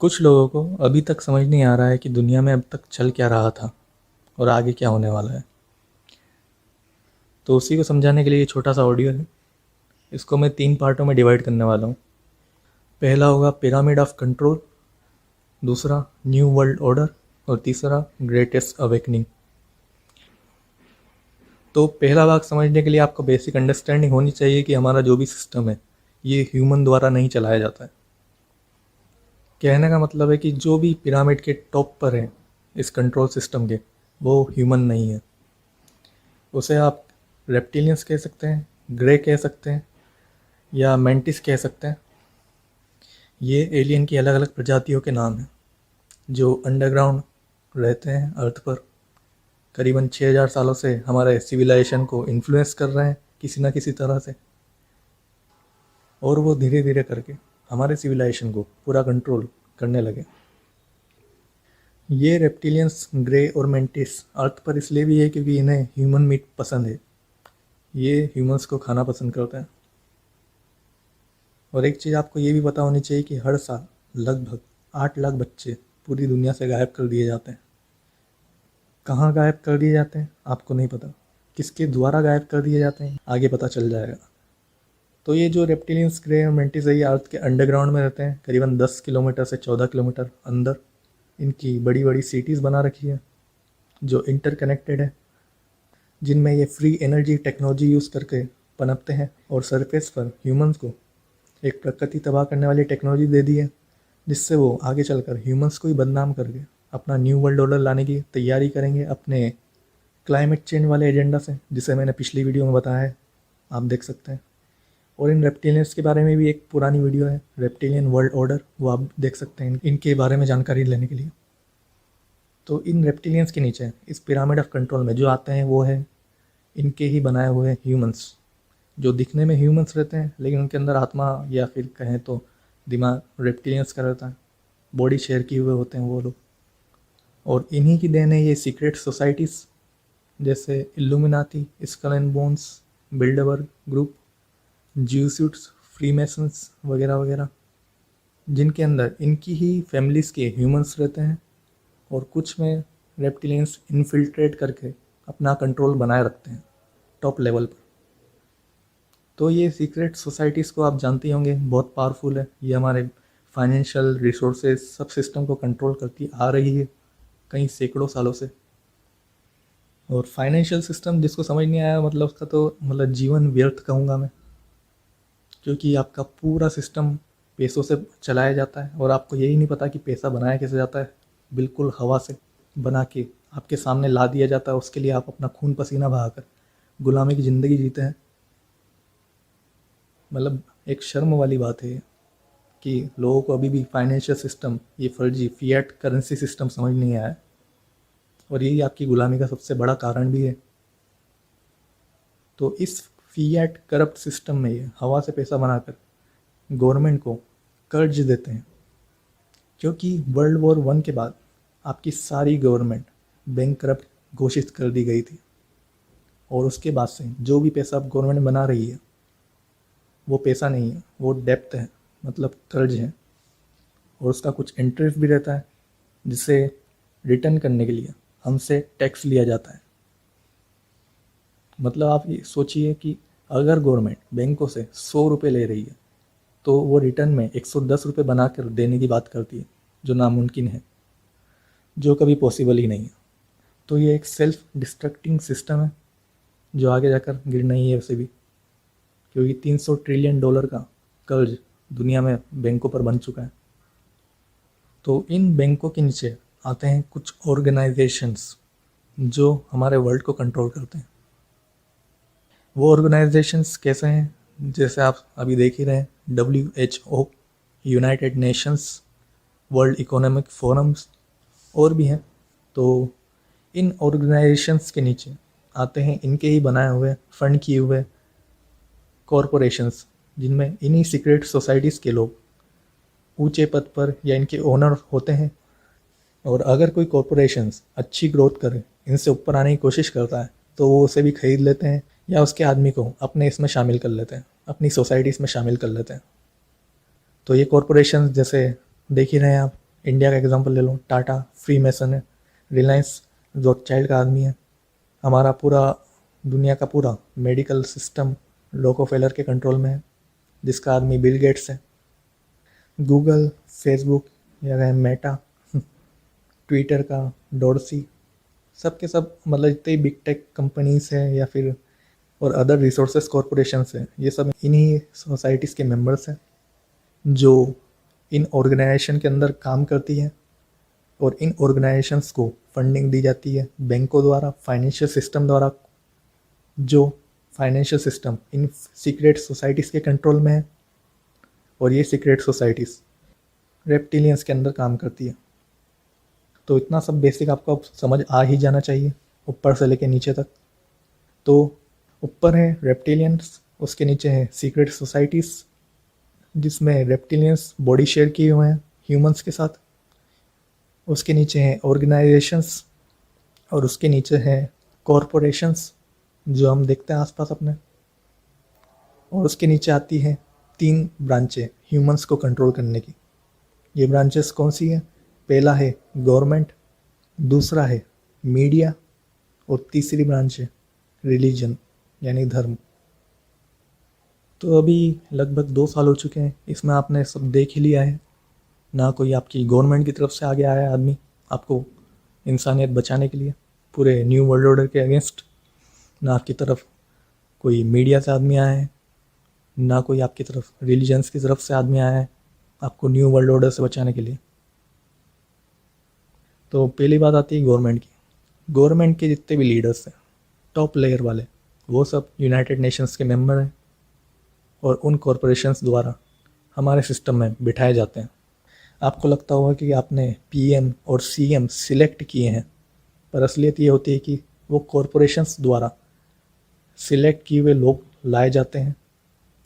कुछ लोगों को अभी तक समझ नहीं आ रहा है कि दुनिया में अब तक चल क्या रहा था और आगे क्या होने वाला है। तो उसी को समझाने के लिए ये छोटा सा ऑडियो है। इसको मैं 3 पार्टों में डिवाइड करने वाला हूँ। पहला होगा पिरामिड ऑफ कंट्रोल, दूसरा न्यू वर्ल्ड ऑर्डर और तीसरा ग्रेटेस्ट अवेकनिंग। तो पहला भाग समझने के लिए आपको बेसिक अंडरस्टैंडिंग होनी चाहिए कि हमारा जो भी सिस्टम है ये ह्यूमन द्वारा नहीं चलाया जाता है। कहने का मतलब है कि जो भी पिरामिड के टॉप पर है इस कंट्रोल सिस्टम के, वो ह्यूमन नहीं है। उसे आप रेप्टिलियंस कह सकते हैं, ग्रे कह सकते हैं या मेंटिस कह सकते हैं। ये एलियन की अलग अलग प्रजातियों के नाम हैं जो अंडरग्राउंड रहते हैं अर्थ पर। करीबन 6000 सालों से हमारे सिविलाइजेशन को इन्फ्लुएंस कर रहे हैं किसी ना किसी तरह से, और वो धीरे धीरे करके हमारे सिविलाइजेशन को पूरा कंट्रोल करने लगे। ये रेप्टिलियंस ग्रे और मेंटिस अर्थ पर इसलिए भी है क्योंकि इन्हें ह्यूमन मीट पसंद है। ये ह्यूमंस को खाना पसंद करते हैं। और एक चीज़ आपको ये भी पता होनी चाहिए कि हर साल लगभग 8 लाख बच्चे पूरी दुनिया से गायब कर दिए जाते हैं। कहाँ गायब कर दिए जाते हैं आपको नहीं पता, किसके द्वारा गायब कर दिए जाते हैं आगे पता चल जाएगा। तो ये जो रेप्टिलियंस ग्रे और मेंटिस है ये अर्थ के अंडरग्राउंड में रहते हैं, करीबन 10 किलोमीटर से 14 किलोमीटर अंदर। इनकी बड़ी बड़ी सिटीज़ बना रखी है जो इंटरकनेक्टेड है, जिनमें ये फ्री एनर्जी टेक्नोलॉजी यूज़ करके पनपते हैं। और सरफेस पर ह्यूमंस को एक प्रकृति तबाह करने वाली टेक्नोलॉजी दे दी है, जिससे वो आगे चलकर ह्यूमंस को ही बदनाम करके अपना न्यू वर्ल्ड ऑर्डर लाने की तैयारी करेंगे अपने क्लाइमेट चेंज वाले एजेंडा से, जिसे मैंने पिछली वीडियो में बताया है, आप देख सकते हैं। और इन रेप्टिलियंस के बारे में भी एक पुरानी वीडियो है, रेप्टिलियन वर्ल्ड ऑर्डर, वो आप देख सकते हैं इनके बारे में जानकारी लेने के लिए। तो इन रेप्टिलियंस के नीचे इस पिरामिड ऑफ कंट्रोल में जो आते हैं वो है इनके ही बनाए हुए ह्यूमंस, जो दिखने में ह्यूमंस रहते हैं लेकिन उनके अंदर आत्मा या फिर कहें तो दिमाग रेप्टिलियंस का रहता है। बॉडी शेयर किए हुए होते हैं वो लोग। और इन्हीं की देन है ये सीक्रेट सोसाइटीज़ जैसे Illuminati, skull and bones, Bilderberg group, Jesuits, Freemasons वगैरह वगैरह, जिनके अंदर इनकी ही फैमिलीज़ के ह्यूमंस रहते हैं और कुछ में रेप्टिलियंस इन्फिल्ट्रेट करके अपना कंट्रोल बनाए रखते हैं टॉप लेवल पर। तो ये सीक्रेट सोसाइटीज़ को आप जानते होंगे, बहुत पावरफुल है। ये हमारे फाइनेंशियल रिसोर्सेज सब सिस्टम को कंट्रोल करती आ रही है कई सैकड़ों सालों से। और फाइनेंशियल सिस्टम जिसको समझ नहीं आया मतलब उसका तो मतलब जीवन व्यर्थ कहूँगा मैं, क्योंकि आपका पूरा सिस्टम पैसों से चलाया जाता है और आपको यही नहीं पता कि पैसा बनाया कैसे जाता है। बिल्कुल हवा से बना के आपके सामने ला दिया जाता है, उसके लिए आप अपना खून पसीना बहाकर गुलामी की ज़िंदगी जीते हैं। मतलब एक शर्म वाली बात है कि लोगों को अभी भी फाइनेंशियल सिस्टम, ये फर्जी फिएट करेंसी सिस्टम समझ नहीं आया है, और यही आपकी गुलामी का सबसे बड़ा कारण भी है। तो इस फिएट करप्ट सिस्टम में ये हवा से पैसा बनाकर गवर्नमेंट को कर्ज देते हैं, क्योंकि वर्ल्ड वॉर 1 के बाद आपकी सारी गवर्नमेंट बैंक घोषित कर दी गई थी। और उसके बाद से जो भी पैसा अब गवर्नमेंट बना रही है वो पैसा नहीं है, वो डेप्ट है, मतलब कर्ज है। और उसका कुछ इंटरेस्ट भी रहता है जिसे रिटर्न करने के लिए हमसे टैक्स लिया जाता है। मतलब आप ये सोचिए कि अगर गवर्नमेंट बैंकों से 100 रुपये ले रही है तो वो रिटर्न में 110 रुपये बना कर देने की बात करती है, जो नामुमकिन है, जो कभी पॉसिबल ही नहीं है। तो ये एक सेल्फ डिस्ट्रक्टिंग सिस्टम है जो आगे जाकर गिरना ही है वैसे भी, क्योंकि 300 ट्रिलियन डॉलर का कर्ज दुनिया में बैंकों पर बन चुका है। तो इन बैंकों के नीचे आते हैं कुछ ऑर्गेनाइजेशंस जो हमारे वर्ल्ड को कंट्रोल करते हैं। वो ऑर्गेनाइजेशंस कैसे हैं, जैसे आप अभी देख ही रहे हैं, WHO, United Nations, world economic forums, और भी हैं। तो इन ऑर्गेनाइजेशंस के नीचे आते हैं इनके ही बनाए हुए फंड किए हुए कॉरपोरेशंस, जिनमें इन्हीं सीक्रेट सोसाइटीज़ के लोग ऊंचे पद पर या इनके ओनर होते हैं। और अगर कोई कॉरपोरेशंस अच्छी ग्रोथ करे, इनसे ऊपर आने की कोशिश करता है, तो वो उसे भी खरीद लेते हैं या उसके आदमी को अपने इसमें शामिल कर लेते हैं, अपनी सोसाइटीज़ में शामिल कर लेते हैं। तो ये कॉरपोरेशंस जैसे देख ही रहे हैं आप, इंडिया का एग्जांपल ले लो, टाटा फ्री मेसन है, रिलायंस रॉथस्चाइल्ड का आदमी है, हमारा पूरा दुनिया का पूरा मेडिकल सिस्टम रॉकफेलर के कंट्रोल में है, जिसका आदमी बिल गेट्स है। गूगल, फेसबुक या कहें मेटा, ट्विटर का डॉर्सी, सब के सब मतलब जितने बिग टेक कंपनीज हैं या फिर और अदर रिसोर्सेज कॉरपोरेशंस हैं, ये सब इन्हीं सोसाइटीज़ के मेंबर्स हैं जो इन ऑर्गेनाइजेशन के अंदर काम करती है। और इन ऑर्गेनाइजेशंस को फंडिंग दी जाती है बैंकों द्वारा, फाइनेंशियल सिस्टम द्वारा, जो financial system in secret societies के कंट्रोल में है। और ये सीक्रेट सोसाइटीज़ रेप्टिलियंस के अंदर काम करती है। तो इतना सब बेसिक आपको अब समझ आ ही जाना चाहिए, ऊपर से लेके नीचे तक। तो ऊपर है रेप्टिलियंस, उसके नीचे है सीक्रेट सोसाइटीज़, जिसमें रेप्टिलियंस बॉडी शेयर किए हुए हैं ह्यूमंस के साथ। उसके नीचे हैं ऑर्गेनाइजेशंस, और उसके नीचे हैं कॉरपोरेशंस जो हम देखते हैं आसपास अपने। और उसके नीचे आती है 3 ब्रांचें ह्यूमंस को कंट्रोल करने की। ये ब्रांचेस कौन सी हैं? पहला है गवर्नमेंट, दूसरा है मीडिया, और तीसरी ब्रांच है रिलीजन यानी धर्म। तो अभी लगभग 2 साल हो चुके हैं, इसमें आपने सब देख ही लिया है। ना कोई आपकी गवर्नमेंट की तरफ से आगे आया है आदमी आपको इंसानियत बचाने के लिए पूरे न्यू वर्ल्ड ऑर्डर के अगेंस्ट, ना आपकी तरफ कोई मीडिया से आदमी आया है, ना कोई आपकी तरफ रिलीजन्स की तरफ से आदमी आया है आपको न्यू वर्ल्ड ऑर्डर से बचाने के लिए। तो पहली बात आती है गवर्नमेंट की। गवर्नमेंट के जितने भी लीडर्स हैं टॉप लेयर वाले, वो सब यूनाइटेड नेशंस के मेंबर हैं और उन कॉरपोरेशंस द्वारा हमारे सिस्टम में बिठाए जाते हैं। आपको लगता होगा कि आपने पीएम और सीएम सिलेक्ट किए हैं, पर असलियत ये होती है कि वो कॉरपोरेशंस द्वारा सिलेक्ट किए हुए लोग लाए जाते हैं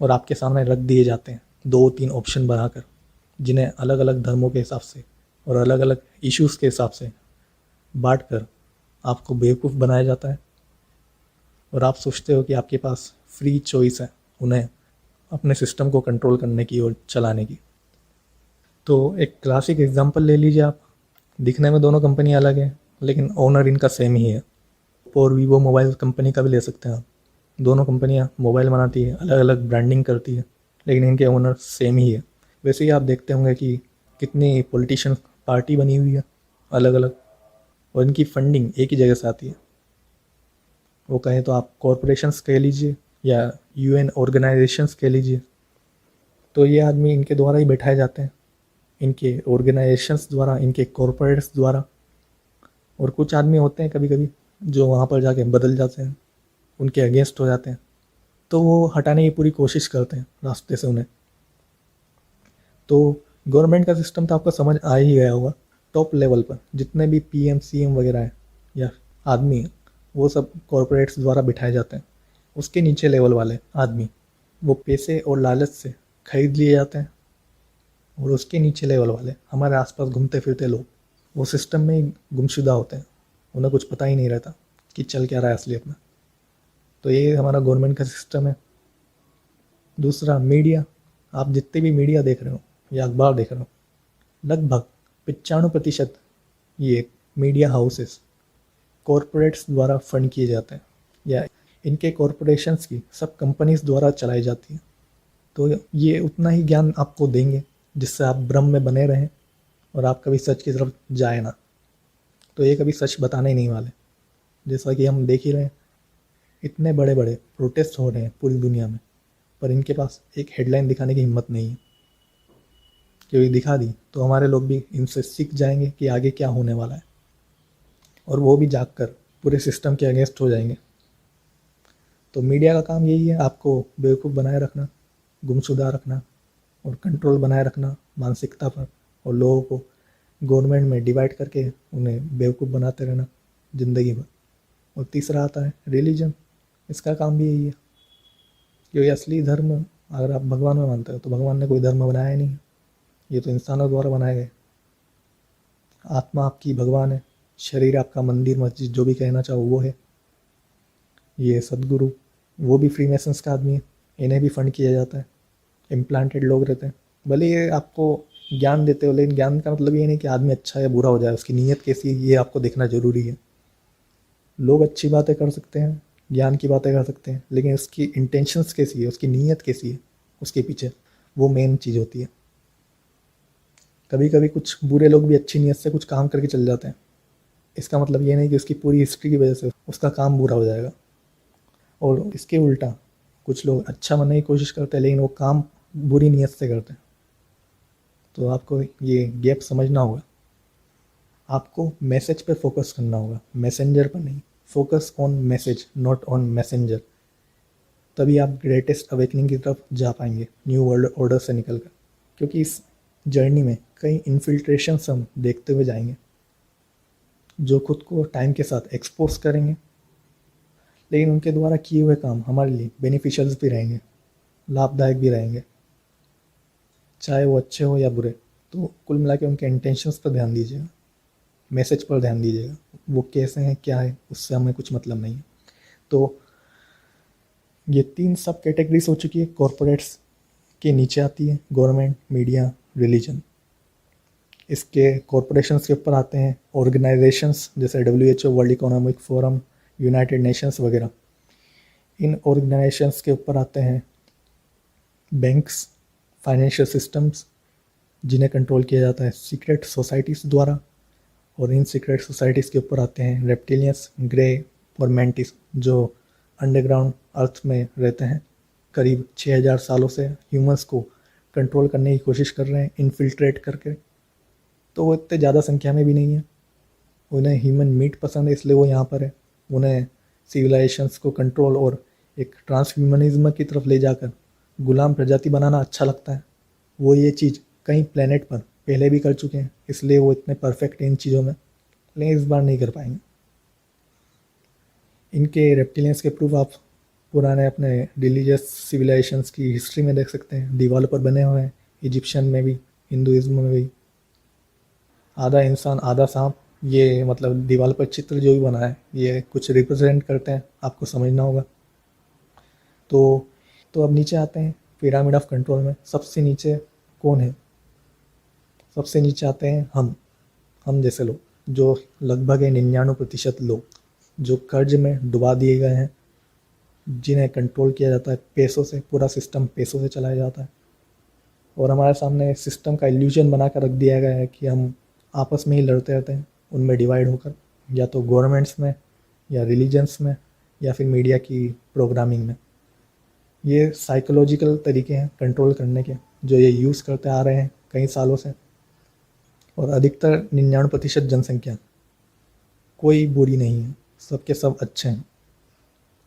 और आपके सामने रख दिए जाते हैं 2-3 ऑप्शन बनाकर, जिन्हें अलग अलग धर्मों के हिसाब से और अलग अलग इश्यूज़ के हिसाब से बांट कर आपको बेवकूफ़ बनाया जाता है। और आप सोचते हो कि आपके पास फ्री चॉइस है उन्हें अपने सिस्टम को कंट्रोल करने की और चलाने की। तो एक क्लासिक एग्जांपल ले लीजिए आप। दिखने में दोनों कंपनी अलग है, लेकिन ओनर इनका सेम ही है। और वीवो मोबाइल कंपनी का भी ले सकते हैं आप। दोनों कंपनियां मोबाइल बनाती है, अलग अलग ब्रांडिंग करती है, लेकिन इनके ओनर सेम ही है। वैसे ही आप देखते होंगे कि कितनी पॉलिटिशियन पार्टी बनी हुई है अलग अलग, और इनकी फंडिंग एक ही जगह से आती है। वो कहें तो आप कॉरपोरेशंस कह लीजिए या यूएन ऑर्गेनाइजेशंस कह लीजिए। तो ये आदमी इनके द्वारा ही बैठाए जाते हैं, इनके ऑर्गेनाइजेशंस द्वारा, इनके कॉरपोरेट्स द्वारा। और कुछ आदमी होते हैं कभी कभी जो वहाँ पर जाके बदल जाते हैं, उनके अगेंस्ट हो जाते हैं, तो वो हटाने की पूरी कोशिश करते हैं रास्ते से उन्हें। तो गवर्नमेंट का सिस्टम तो आपको समझ आ ही गया होगा। टॉप लेवल पर जितने भी पीएम सीएम वगैरह हैं या आदमी हैं, वो सब कॉरपोरेट्स द्वारा बिठाए जाते हैं। उसके नीचे लेवल वाले आदमी वो पैसे और लालच से खरीद लिए जाते हैं। और उसके नीचे लेवल वाले हमारे आसपास घूमते फिरते लोग वो सिस्टम में ही गुमशुदा होते हैं, उन्हें कुछ पता ही नहीं रहता कि चल क्या रहा है असलियत में। तो ये हमारा गवर्नमेंट का सिस्टम है। दूसरा मीडिया। आप जितने भी मीडिया देख रहे हो या अखबार देख रहे हो, लगभग 95% ये मीडिया हाउसेस कॉरपोरेट्स द्वारा फंड किए जाते हैं, या इनके कॉरपोरेशंस की सब कंपनीज द्वारा चलाई जाती हैं। तो ये उतना ही ज्ञान आपको देंगे जिससे आप भ्रम में बने रहें और आप कभी सच की तरफ जाए ना। तो ये कभी सच बताने ही नहीं वाले। जैसा कि हम देख ही रहे हैं, इतने बड़े बड़े प्रोटेस्ट हो रहे हैं पूरी दुनिया में, पर इनके पास एक हेडलाइन दिखाने की हिम्मत नहीं है। क्योंकि दिखा दी तो हमारे लोग भी इनसे सीख जाएंगे कि आगे क्या होने वाला है, और वो भी जागकर पूरे सिस्टम के अगेंस्ट हो जाएंगे। तो मीडिया का काम यही है, आपको बेवकूफ़ बनाए रखना, गुमशुदा रखना और कंट्रोल बनाए रखना मानसिकता पर, और लोगों को गवर्नमेंट में डिवाइड करके उन्हें बेवकूफ़ बनाते रहना ज़िंदगी भर। और तीसरा आता है रिलीजन। इसका काम भी यही है, क्योंकि असली धर्म, अगर आप भगवान में मानते हो तो भगवान ने कोई धर्म बनाया ही नहीं है, ये तो इंसानों द्वारा बनाए गए। आत्मा आपकी भगवान है, शरीर आपका मंदिर मस्जिद जो भी कहना चाहो वो है। ये सदगुरु वो भी फ्री का आदमी है, इन्हें भी फंड किया जाता है, इम्प्लांटेड लोग रहते हैं। भले ये आपको ज्ञान देते हो, लेकिन ज्ञान का मतलब ये नहीं कि आदमी अच्छा या बुरा हो जाए, उसकी नीयत कैसी है ये आपको देखना ज़रूरी है। लोग अच्छी बातें कर सकते हैं, ज्ञान की बातें कर सकते हैं, लेकिन उसकी इंटेंशंस कैसी है, उसकी नीयत कैसी है उसके पीछे, वो मेन चीज़ होती है। कभी कभी कुछ बुरे लोग भी अच्छी नीयत से कुछ काम करके चले जाते हैं, इसका मतलब ये नहीं कि उसकी पूरी हिस्ट्री की वजह से उसका काम बुरा हो जाएगा। और इसके उल्टा कुछ लोग अच्छा बनने की कोशिश करते हैं, लेकिन वो काम बुरी नीयत से करते हैं। तो आपको ये गैप समझना होगा। आपको मैसेज पे फोकस करना होगा, मैसेंजर पर नहीं। Focus on message, not on messenger. तभी आप ग्रेटेस्ट अवेकनिंग की तरफ जा पाएंगे, न्यू वर्ल्ड ऑर्डर से निकल कर। क्योंकि इस जर्नी में कई इन्फिल्ट्रेशंस हम देखते हुए जाएंगे, जो खुद को टाइम के साथ एक्सपोज करेंगे, लेकिन उनके द्वारा किए हुए काम हमारे लिए बेनिफिशियल्स भी रहेंगे, लाभदायक भी रहेंगे, चाहे वो अच्छे हो या बुरे। तो कुल मिला के उनके इंटेंशंस पर ध्यान दीजिएगा, मैसेज पर ध्यान दीजिएगा। वो कैसे हैं, क्या है, उससे हमें कुछ मतलब नहीं है। तो ये 3 सब कैटेगरीज हो चुकी है। कॉरपोरेट्स के नीचे आती है गवर्नमेंट, मीडिया, रिलीजन। इसके कॉरपोरेशंस के ऊपर आते हैं ऑर्गेनाइजेशंस, जैसे WHO, world economic forum, United Nations वगैरह। इन ऑर्गेनाइजेशंस के ऊपर आते हैं बैंक्स, फाइनेंशियल सिस्टम्स, जिन्हें कंट्रोल किया जाता है सीक्रेट सोसाइटीज़ द्वारा। और इन सीक्रेट सोसाइटीज़ के ऊपर आते हैं रेप्टिलियंस, ग्रे और मैंटिस, जो अंडरग्राउंड अर्थ में रहते हैं। करीब 6000 सालों से ह्यूमंस को कंट्रोल करने की कोशिश कर रहे हैं, इन्फिल्ट्रेट करके। तो वो इतने ज़्यादा संख्या में भी नहीं है। उन्हें ह्यूमन मीट पसंद है, इसलिए वो यहाँ पर है। उन्हें सिविलाइजेशंस को कंट्रोल और एक ट्रांसह्यूमनिज्म की तरफ ले जाकर गुलाम प्रजाति बनाना अच्छा लगता है। वो ये चीज़ कई प्लेनेट पर पहले भी कर चुके हैं, इसलिए वो इतने परफेक्ट हैं इन चीज़ों में, लेकिन इस बार नहीं कर पाएंगे। इनके रेप्टिलियंस के प्रूफ आप पुराने अपने रिलीजियस सिविलाइजेशंस की हिस्ट्री में देख सकते हैं। दीवारों पर बने हुए हैं, इजिप्शियन में भी, हिंदुइज्म में भी। आधा इंसान आधा सांप, ये मतलब दीवार पर चित्र जो भी बना है ये कुछ रिप्रेजेंट करते हैं, आपको समझना होगा। तो अब नीचे आते हैं पिरामिड ऑफ कंट्रोल में। सबसे नीचे कौन है? सबसे नीचे आते हैं हम जैसे लोग, जो लगभग 99% लोग जो कर्ज में डुबा दिए गए हैं, जिन्हें कंट्रोल किया जाता है पैसों से। पूरा सिस्टम पैसों से चलाया जाता है, और हमारे सामने सिस्टम का इल्यूजन बना कर रख दिया गया है कि हम आपस में ही लड़ते रहते हैं, उनमें डिवाइड होकर, या तो गवर्नमेंट्स में, या रिलीजन्स में, या फिर मीडिया की प्रोग्रामिंग में। ये साइकोलॉजिकल तरीके हैं कंट्रोल करने के, जो ये यूज़ करते आ रहे हैं कई सालों से। और अधिकतर 99% जनसंख्या कोई बुरी नहीं है, सबके सब अच्छे हैं,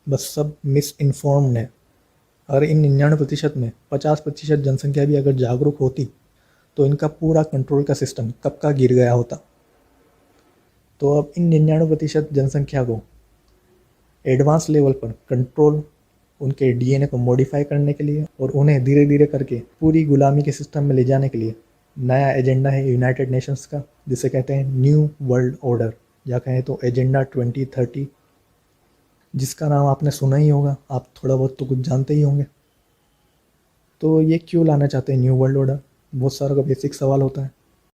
बस सब मिस इन्फॉर्म्ड है। और इन 99% में 50% जनसंख्या भी अगर जागरूक होती तो इनका पूरा कंट्रोल का सिस्टम कब का गिर गया होता। तो अब इन 99% जनसंख्या को एडवांस लेवल पर कंट्रोल, उनके DNA को मॉडिफाई करने के लिए और उन्हें धीरे धीरे करके पूरी गुलामी के सिस्टम में ले जाने के लिए नया एजेंडा है यूनाइटेड नेशंस का, जिसे कहते हैं न्यू वर्ल्ड ऑर्डर, या कहें तो एजेंडा 2030, जिसका नाम आपने सुना ही होगा, आप थोड़ा बहुत तो कुछ जानते ही होंगे। तो ये क्यों लाना चाहते हैं न्यू वर्ल्ड ऑर्डर? बहुत सारा का बेसिक सवाल होता है।